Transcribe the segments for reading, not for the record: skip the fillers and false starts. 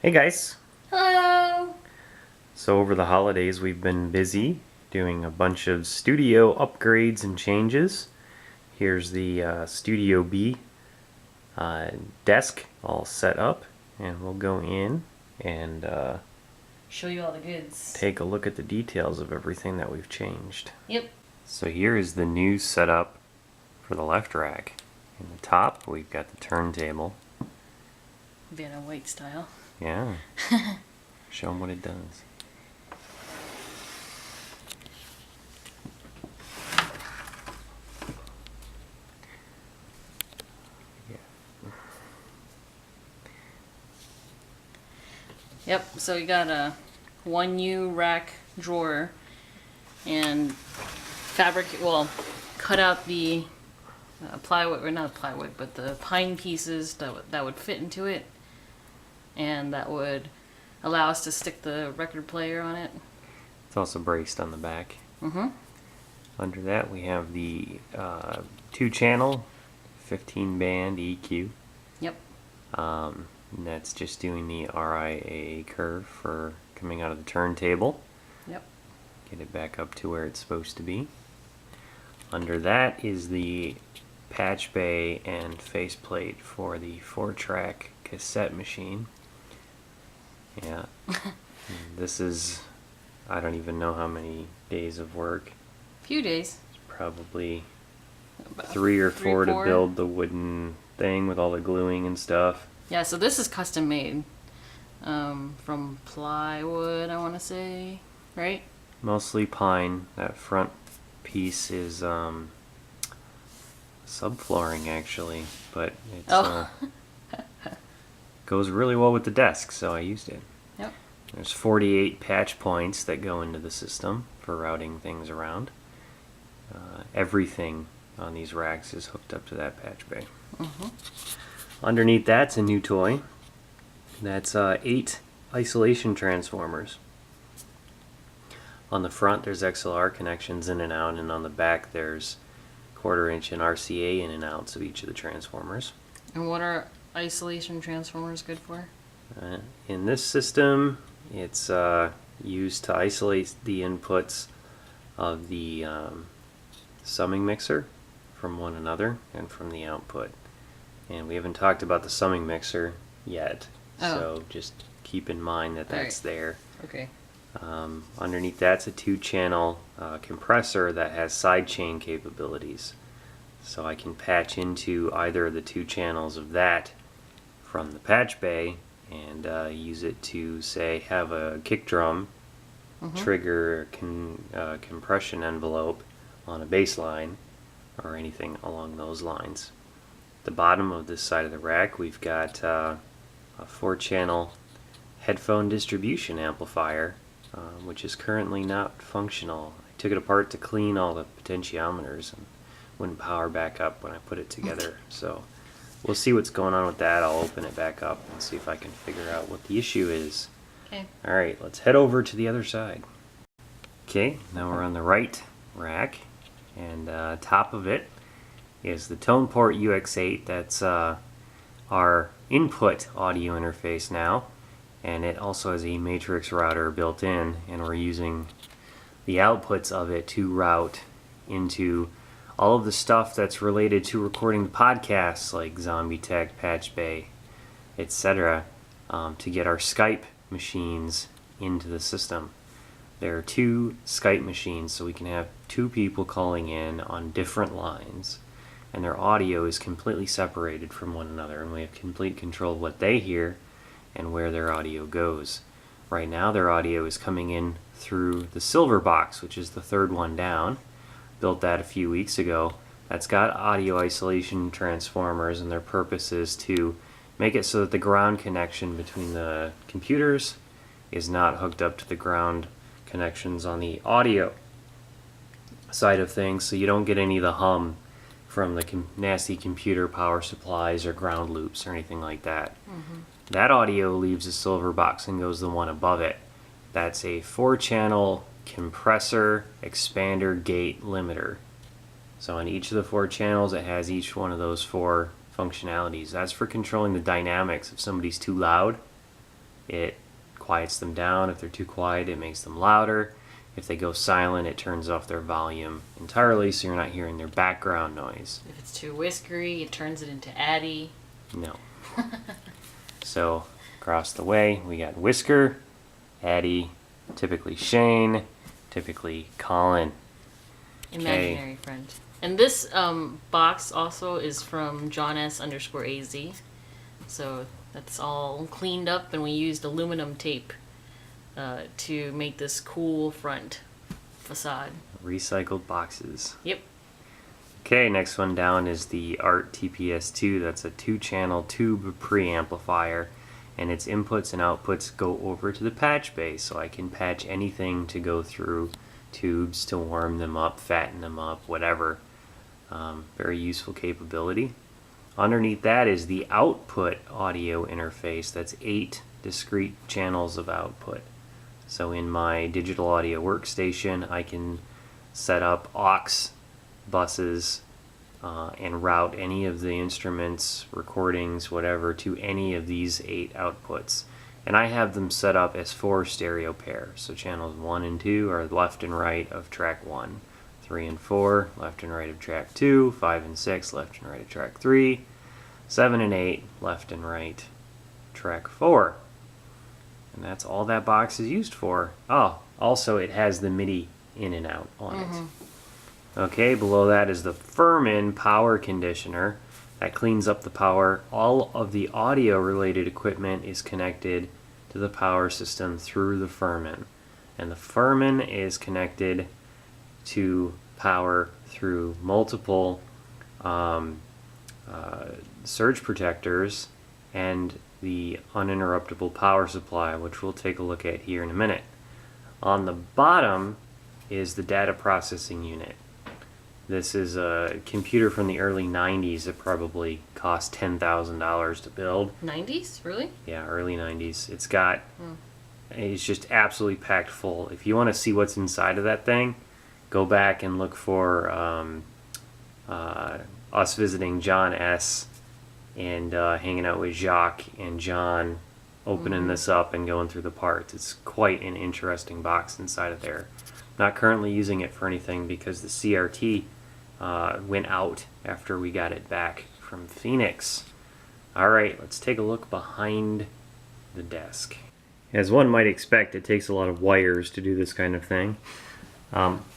Hey guys! Hello! So over the holidays we've been busy doing a bunch of studio upgrades and changes. Here's the Studio B desk all set up, and we'll go in and Show you all the goods. take a look at the details of everything that we've changed. Yep. So here is the new setup for the left rack. In the top we've got the turntable. Vanna White style. Yeah. Show them what it does. Yep, so you got a 1U rack drawer and cut out the plywood, or not plywood, but the pine pieces that would fit into it, and that would allow us to stick the record player on it. It's also braced on the back. Mm-hmm. Under that we have the 2-channel 15-band EQ. Yep. And that's just doing the RIA curve for coming out of the turntable. Yep. Get it back up to where it's supposed to be. Under that is the patch bay and faceplate for the 4-track cassette machine. Yeah. This is, I don't even know how many days of work. Few days. Probably About 3 or 4 to 4. build the wooden thing with all the gluing and stuff. Yeah, so this is custom made from plywood, I want to say, right? Mostly pine. That front piece is subflooring actually, but it's goes really well with the desk, so I used it. Yep. There's 48 patch points that go into the system for routing things around. Everything on these racks is hooked up to that patch bay. Mm-hmm. Underneath that's a new toy. That's 8 isolation transformers. On the front there's XLR connections in and out, and on the back there's 1/4 inch and RCA in and outs of each of the transformers. And what are isolation transformers good for? In this system it's used to isolate the inputs of the summing mixer from one another and from the output. And we haven't talked about the summing mixer yet, so just keep in mind that that's there. Okay. Underneath that's a 2-channel compressor that has sidechain capabilities. So I can patch into either of the 2 channels of that from the patch bay and use it to, say, have a kick drum trigger compression envelope on a bass line or anything along those lines. At the bottom of this side of the rack we've got a 4-channel headphone distribution amplifier, which is currently not functional. I took it apart to clean all the potentiometers and wouldn't power back up when I put it together. So we'll see what's going on with that. I'll open it back up and see if I can figure out what the issue is. Okay. Alright, let's head over to the other side. Okay, now we're on the right rack, and top of it is the TonePort UX8. That's our input audio interface now, and it also has a matrix router built in, and we're using the outputs of it to route into all of the stuff that's related to recording podcasts like Zombie Tech, Patch Bay, etc., to get our Skype machines into the system. There are 2 Skype machines, so we can have 2 people calling in on different lines, and their audio is completely separated from one another, and we have complete control of what they hear and where their audio goes. Right now their audio is coming in through the silver box, which is the 3rd one down. Built that a few weeks ago. That's got audio isolation transformers, and their purpose is to make it so that the ground connection between the computers is not hooked up to the ground connections on the audio side of things, so you don't get any of the hum from the nasty computer power supplies or ground loops or anything like that. That audio leaves the silver box and goes the one above it. That's a 4-channel compressor expander gate limiter. So on each of the 4 channels it has each one of those 4 functionalities. That's for controlling the dynamics. If somebody's too loud, it quiets them down. If they're too quiet, it makes them louder. If they go silent, it turns off their volume entirely, so you're not hearing their background noise. If it's too whiskery, it turns it into Addy. No. So across the way, we got Whisker, Addy, typically Shane, typically Colin. Imaginary friend. And this box also is from John S_AZ. So that's all cleaned up, and we used aluminum tape to make this cool front facade. Recycled boxes. Yep. Okay, next one down is the ART TPS2. That's a 2-channel tube preamplifier, and its inputs and outputs go over to the patch bay, so I can patch anything to go through tubes to warm them up, fatten them up, whatever. Very useful capability. Underneath that is the output audio interface. That's 8 discrete channels of output. So in my digital audio workstation, I can set up aux buses and route any of the instruments, recordings, whatever, to any of these 8 outputs. And I have them set up as 4 stereo pairs. So channels 1 and 2 are left and right of track 1. 3 and 4, left and right of track 2. 5 and 6, left and right of track 3. 7 and 8, left and right track 4. And that's all that box is used for. Oh, also it has the MIDI in and out on it. Okay, below that is the Furman power conditioner. That cleans up the power. All of the audio related equipment is connected to the power system through the Furman. And the Furman is connected to power through multiple surge protectors and the uninterruptible power supply, which we'll take a look at here in a minute. On the bottom is the data processing unit. This is a computer from the early 90s that probably cost $10,000 to build. 90s? Really? Yeah, early 90s. It's just absolutely packed full. If you want to see what's inside of that thing, go back and look for us visiting John S. and hanging out with Jacques and John, opening this up and going through the parts. It's quite an interesting box inside of there. Not currently using it for anything because the CRT went out after we got it back from Phoenix. Alright, let's take a look behind the desk. As one might expect, it takes a lot of wires to do this kind of thing.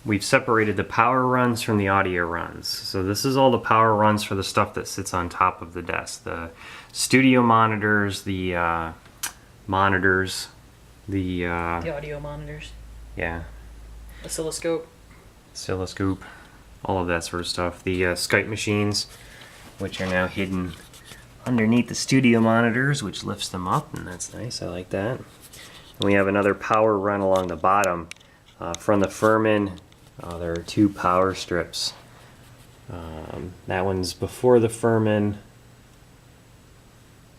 We've separated the power runs from the audio runs. So this is all the power runs for the stuff that sits on top of the desk. The studio monitors, the The audio monitors. Yeah. Oscilloscope, all of that sort of stuff. The Skype machines, which are now hidden underneath the studio monitors, which lifts them up, and that's nice. I like that. And we have another power run along the bottom. From the Furman, there are 2 power strips. That one's before the Furman.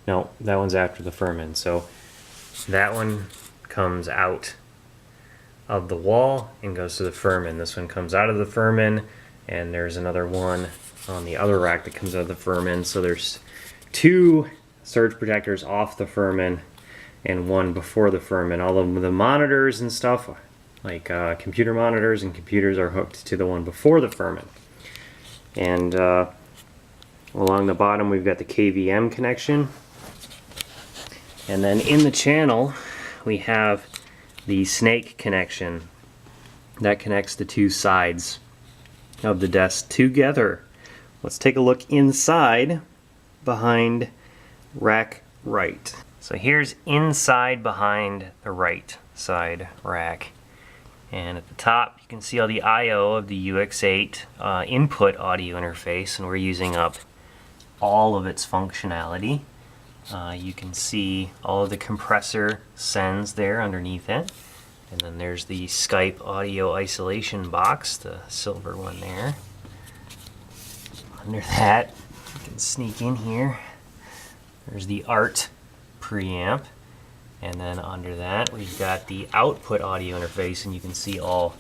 No, that one's after the Furman. So that one comes out of the wall and goes to the Furman. This one comes out of the Furman, and there's another one on the other rack that comes out of the Furman. So there's 2 surge protectors off the Furman and 1 before the Furman. All of the monitors and stuff, like computer monitors and computers, are hooked to the one before the Furman. And along the bottom we've got the KVM connection. And then in the channel we have the snake connection that connects the 2 sides of the desk together. Let's take a look inside behind rack right. So here's inside behind the right side rack. And at the top you can see all the I/O of the UX8 input audio interface, and we're using up all of its functionality. You can see all of the compressor sends there underneath it. And then there's the Skype audio isolation box, the silver one there. Under that, you can sneak in here. There's the ART preamp. And then under that, we've got the output audio interface, and you can see all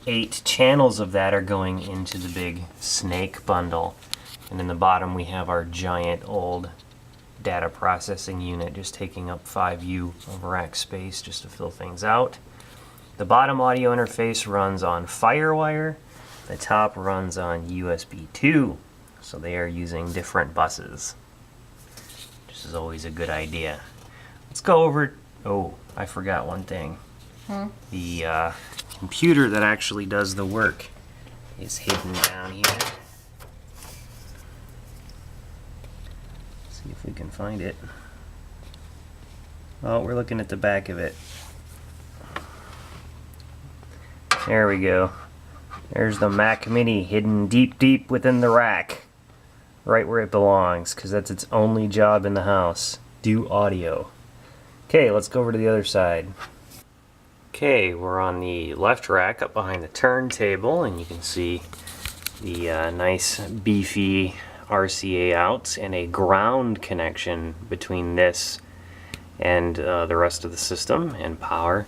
8 channels of that are going into the big snake bundle. And in the bottom, we have our giant old data processing unit, just taking up 5U of rack space just to fill things out. The bottom audio interface runs on FireWire. The top runs on USB 2. So they are using different buses, which is always a good idea. Let's go over. Oh, I forgot one thing. The computer that actually does the work is hidden down here. See if we can find it. Oh, we're looking at the back of it. There we go. There's the Mac Mini hidden deep, deep within the rack. Right where it belongs, because that's its only job in the house. Do audio. Okay, let's go over to the other side. Okay, we're on the left rack up behind the turntable, and you can see the nice beefy RCA outs and a ground connection between this and the rest of the system and power.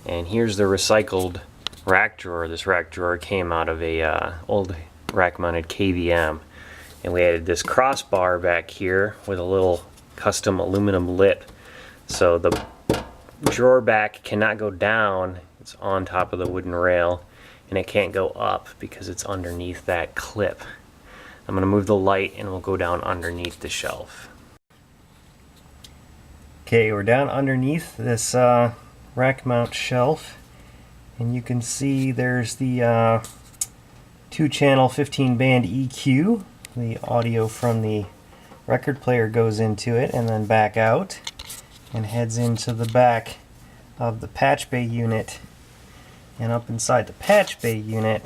And here's the recycled rack drawer. This rack drawer came out of a old rack-mounted KVM, and we added this crossbar back here with a little custom aluminum lip. So the drawer back cannot go down, it's on top of the wooden rail, and it can't go up because it's underneath that clip. I'm going to move the light and we'll go down underneath the shelf. Okay, we're down underneath this rack mount shelf, and you can see there's the 2-channel 15-band EQ. The audio from the record player goes into it and then back out and heads into the back of the patch bay unit. And up inside the patch bay unit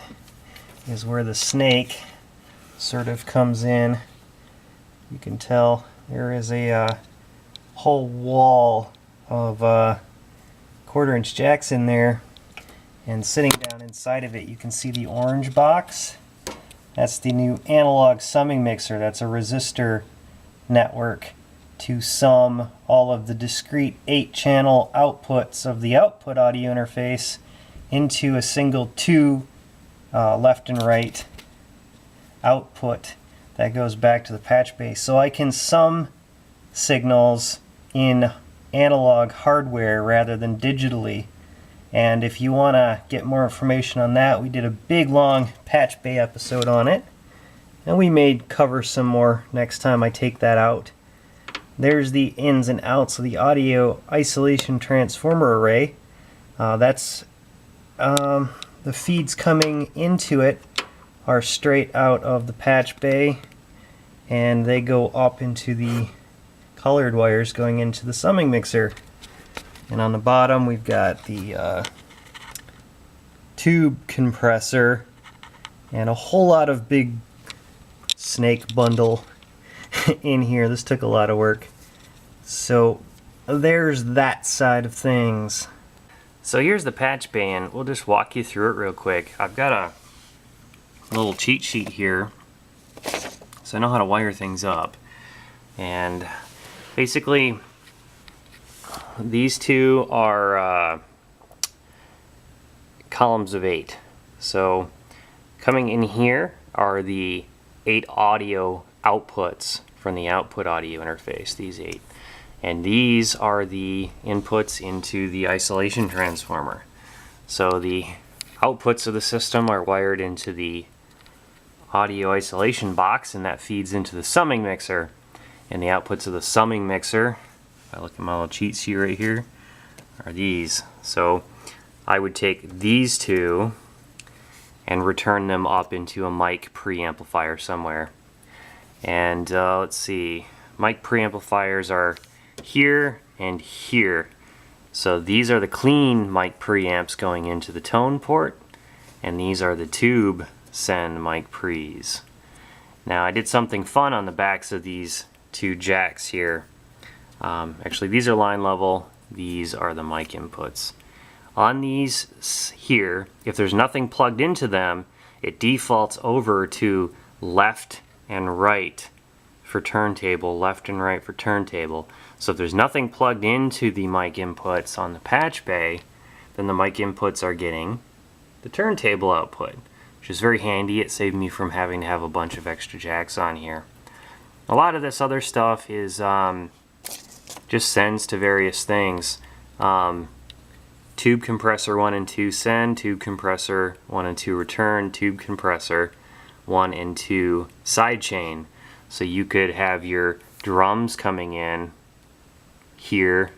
is where the snake sort of comes in. You can tell there is a whole wall of 1/4-inch jacks in there, and sitting down inside of it you can see the orange box. That's the new analog summing mixer. That's a resistor network to sum all of the discrete 8-channel outputs of the output audio interface into a single 2 left and right output that goes back to the patch bay. So I can sum signals in analog hardware rather than digitally. And if you want to get more information on that, we did a big long patch bay episode on it, and we may cover some more next time I take that out. There's the ins and outs of the audio isolation transformer array. That's the feeds coming into it are straight out of the patch bay, and they go up into the colored wires going into the summing mixer. And on the bottom we've got the tube compressor and a whole lot of big snake bundle in here. This took a lot of work. So there's that side of things. So here's the patch bay, and we'll just walk you through it real quick. I've got a little cheat sheet here so I know how to wire things up. And basically these two are columns of 8. So coming in here are the 8 audio outputs from the output audio interface, these 8. And these are the inputs into the isolation transformer. So the outputs of the system are wired into the audio isolation box, and that feeds into the summing mixer. And the outputs of the summing mixer, if I look at my little cheat sheet right here, are these. So I would take these two and return them up into a mic preamplifier somewhere. And let's see, mic preamplifiers are here and here. So these are the clean mic preamps going into the tone port, and these are the tube send mic pre's. Now I did something fun on the backs of these 2 jacks here. Actually these are line level, these are the mic inputs. On these here, if there's nothing plugged into them, it defaults over to left and right for turntable, left and right for turntable. So if there's nothing plugged into the mic inputs on the patch bay, then the mic inputs are getting the turntable output, which is very handy. It saved me from having to have a bunch of extra jacks on here. A lot of this other stuff is just sends to various things. Tube compressor 1 and 2 send, tube compressor 1 and 2 return, tube compressor 1 and 2 sidechain. So you could have your drums coming in here,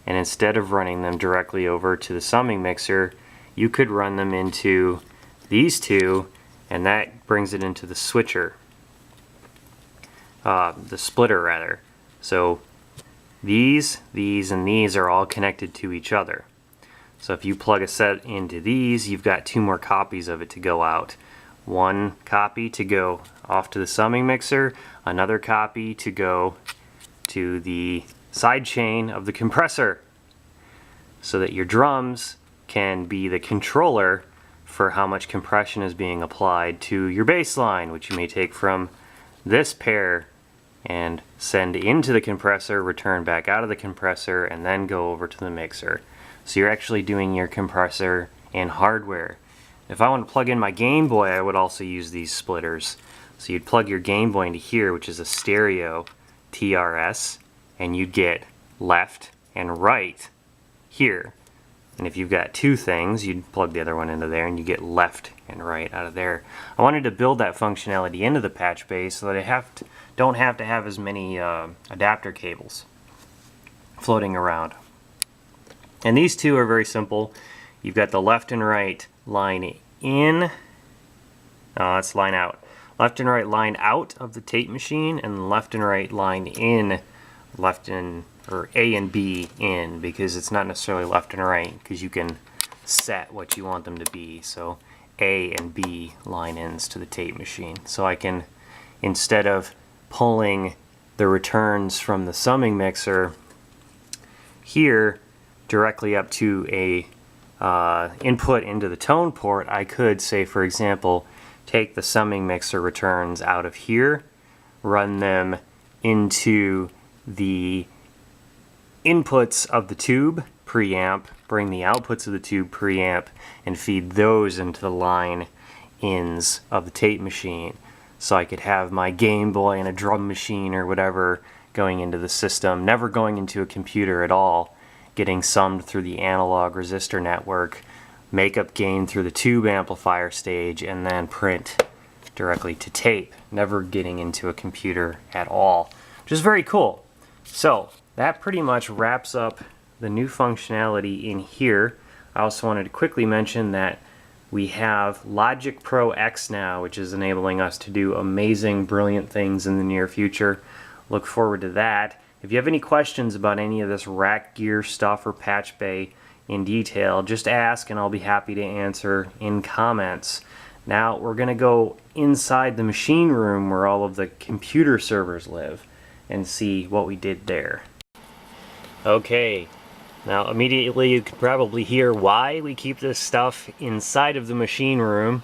and instead of running them directly over to the summing mixer, you could run them into these two, and that brings it into the switcher. The splitter rather. So these, and these are all connected to each other. So if you plug a set into these, you've got 2 more copies of it to go out. 1 copy to go off to the summing mixer, another copy to go to the side chain of the compressor, so that your drums can be the controller for how much compression is being applied to your bass line, which you may take from this pair and send into the compressor, return back out of the compressor, and then go over to the mixer. So you're actually doing your compressor in hardware. If I want to plug in my Game Boy, I would also use these splitters. So you'd plug your Game Boy into here, which is a stereo TRS, and you'd get left and right here. And if you've got 2 things, you'd plug the other one into there and you get left and right out of there. I wanted to build that functionality into the patch bay so that I don't have to have as many adapter cables floating around. And these 2 are very simple. You've got the left and right line in, that's line out. Left and right line out of the tape machine, and left and right line in, left and, or A and B in, because it's not necessarily left and right, because you can set what you want them to be. So A and B line ins to the tape machine. So I can, instead of pulling the returns from the summing mixer here directly up to a input into the tone port, I could, say for example, take the summing mixer returns out of here, run them into the inputs of the tube preamp, bring the outputs of the tube preamp, and feed those into the line ins of the tape machine. So I could have my Game Boy and a drum machine or whatever going into the system, never going into a computer at all, getting summed through the analog resistor network, make up gain through the tube amplifier stage, and then print directly to tape, never getting into a computer at all, which is very cool. So that pretty much wraps up the new functionality in here. I also wanted to quickly mention that we have Logic Pro X now, which is enabling us to do amazing, brilliant things in the near future. Look forward to that. If you have any questions about any of this rack gear stuff or patch bay in detail, just ask and I'll be happy to answer in comments. Now we're going to go inside the machine room where all of the computer servers live and see what we did there. Okay, now immediately you could probably hear why we keep this stuff inside of the machine room,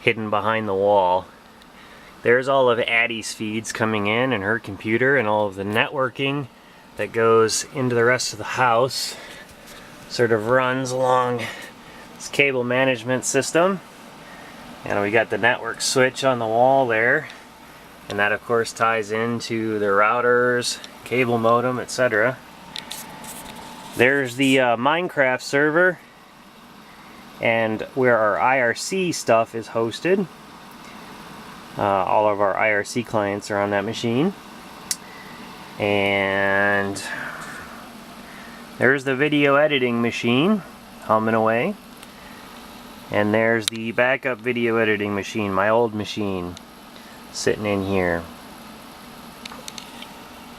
hidden behind the wall. There's all of Addie's feeds coming in and her computer, and all of the networking that goes into the rest of the house sort of runs along this cable management system. And we got the network switch on the wall there, and that of course ties into the routers, cable modem, etc. There's the Minecraft server, and where our IRC stuff is hosted. All of our IRC clients are on that machine. And there's the video editing machine humming away. And there's the backup video editing machine, my old machine, sitting in here.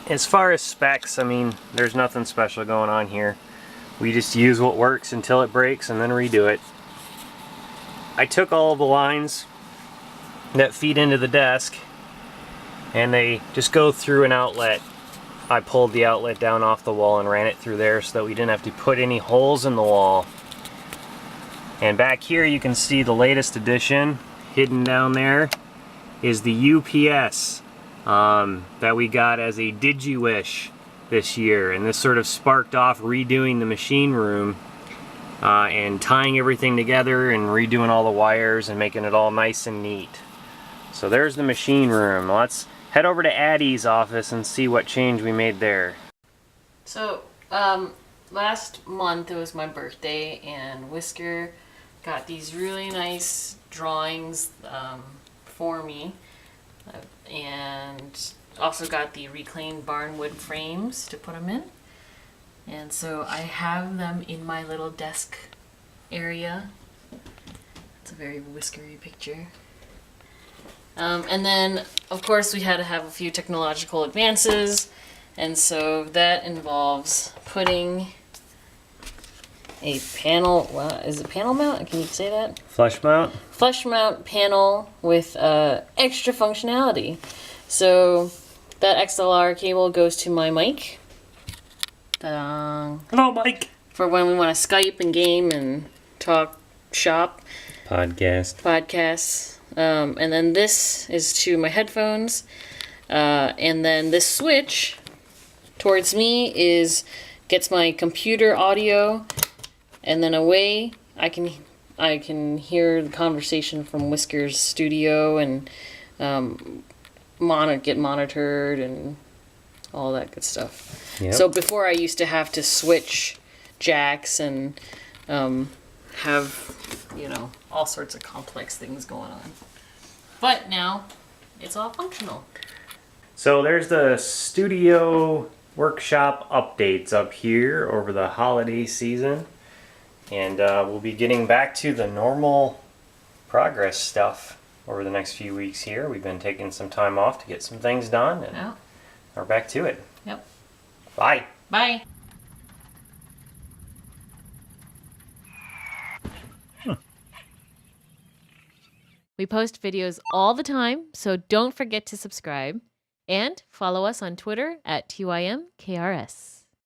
As far as specs, I mean, there's nothing special going on here. We just use what works until it breaks and then redo it. I took all of the lines that feed into the desk and they just go through an outlet. I pulled the outlet down off the wall and ran it through there so that we didn't have to put any holes in the wall. And back here you can see the latest addition. Hidden down there is the UPS that we got as a DigiWish this year, and this sort of sparked off redoing the machine room and tying everything together and redoing all the wires and making it all nice and neat. So there's the machine room. Let's head over to Addie's office and see what change we made there. So, last month it was my birthday, and Whisker got these really nice drawings for me, and also got the reclaimed barnwood frames to put them in. And so I have them in my little desk area. It's a very whiskery picture. And then, of course, we had to have a few technological advances, and so that involves putting a panel, is it panel mount? Can you say that? Flush mount? Flush mount panel with extra functionality. So that XLR cable goes to my mic. Ta-da. Hello, Mike. For when we want to Skype and game and talk shop. Podcasts. And then this is to my headphones. And then this switch towards me gets my computer audio, and then away I can hear the conversation from Whisker's studio and get monitored and all that good stuff. Yep. So before I used to have to switch jacks and have all sorts of complex things going on. But now it's all functional. So there's the studio workshop updates up here over the holiday season. And we'll be getting back to the normal progress stuff over the next few weeks here. We've been taking some time off to get some things done, and we're back to it. Yep. Bye. Bye. We post videos all the time, so don't forget to subscribe and follow us on Twitter at TYMKRS.